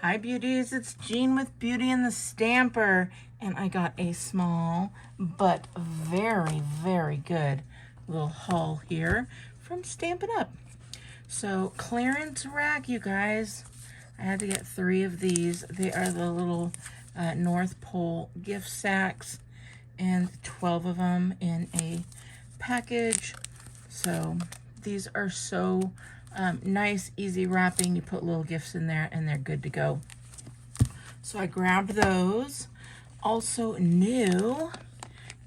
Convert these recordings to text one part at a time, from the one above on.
Hi beauties, it's Jean with Beauty and the Stamper, and I got a small but very, very good little haul here from Stampin' Up. So clearance rack, you guys. I had to get 3 of these. They are the little North Pole gift sacks, and 12 of them in a package. So these are so nice, easy wrapping. You put little gifts in there and they're good to go. So I grabbed those. Also new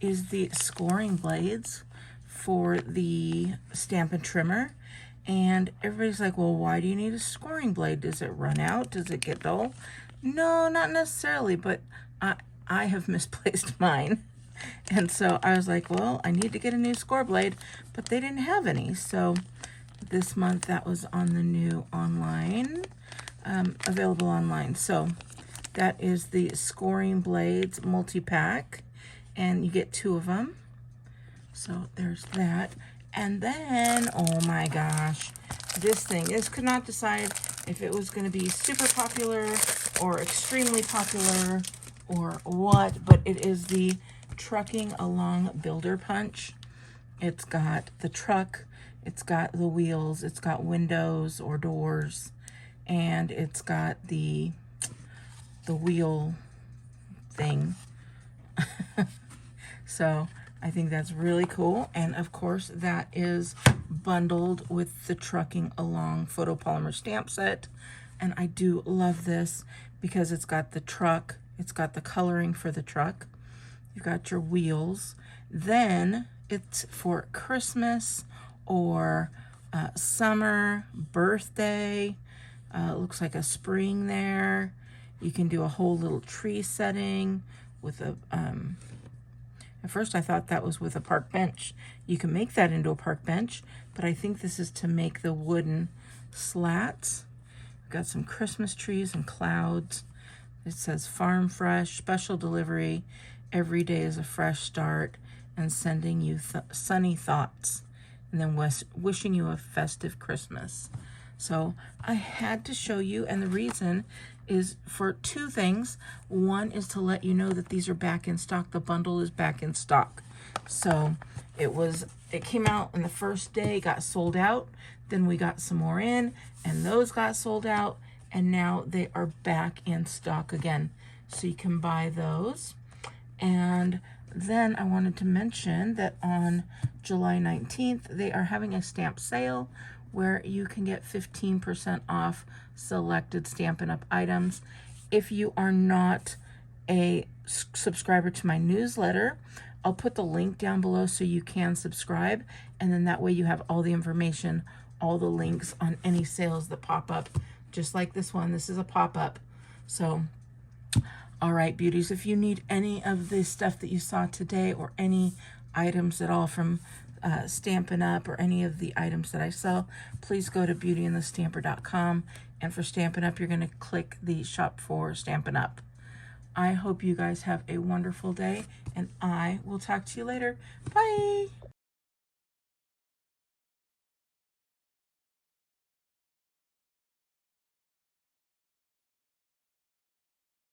is the scoring blades for the Stampin' trimmer. And everybody's like, well, why do you need a scoring blade? Does it run out? Does it get dull? No, not necessarily, but I have misplaced mine. And so I was like, well, I need to get a new score blade, but they didn't have any. So this month that was on the new online, available online. So that is the scoring blades multi-pack, and you get 2 of them. So there's that. And then, oh my gosh, this could not decide if it was going to be super popular or extremely popular or what, but it is the Trucking Along Builder Punch. It's got the truck, it's got the wheels, it's got windows or doors, and it's got the wheel thing. So I think that's really cool. And of course that is bundled with the Trucking Along photopolymer stamp set. And I do love this because it's got the truck, it's got the coloring for the truck, you've got your wheels, then it's for Christmas or summer, birthday, looks like a spring there. You can do a whole little tree setting with a, at first I thought that was with a park bench. You can make that into a park bench, but I think this is to make the wooden slats. We've got some Christmas trees and clouds. It says farm fresh, special delivery, every day is a fresh start, and sending you sunny thoughts, and then wishing you a festive Christmas. So I had to show you, and the reason is for 2 things. One is to let you know that these are back in stock. The bundle is back in stock. So it came out on the first day, got sold out. Then we got some more in, and those got sold out, and now they are back in stock again. So you can buy those. And then I wanted to mention that on July 19th, they are having a stamp sale where you can get 15% off selected Stampin' Up! Items. If you are not a subscriber to my newsletter, I'll put the link down below so you can subscribe, and then that way you have all the information, all the links on any sales that pop up, just like this one. This is a pop-up. So all right, beauties, if you need any of the stuff that you saw today or any items at all from Stampin' Up! Or any of the items that I sell, please go to beautyandthestamper.com, and for Stampin' Up! You're going to click the shop for Stampin' Up! I hope you guys have a wonderful day, and I will talk to you later. Bye!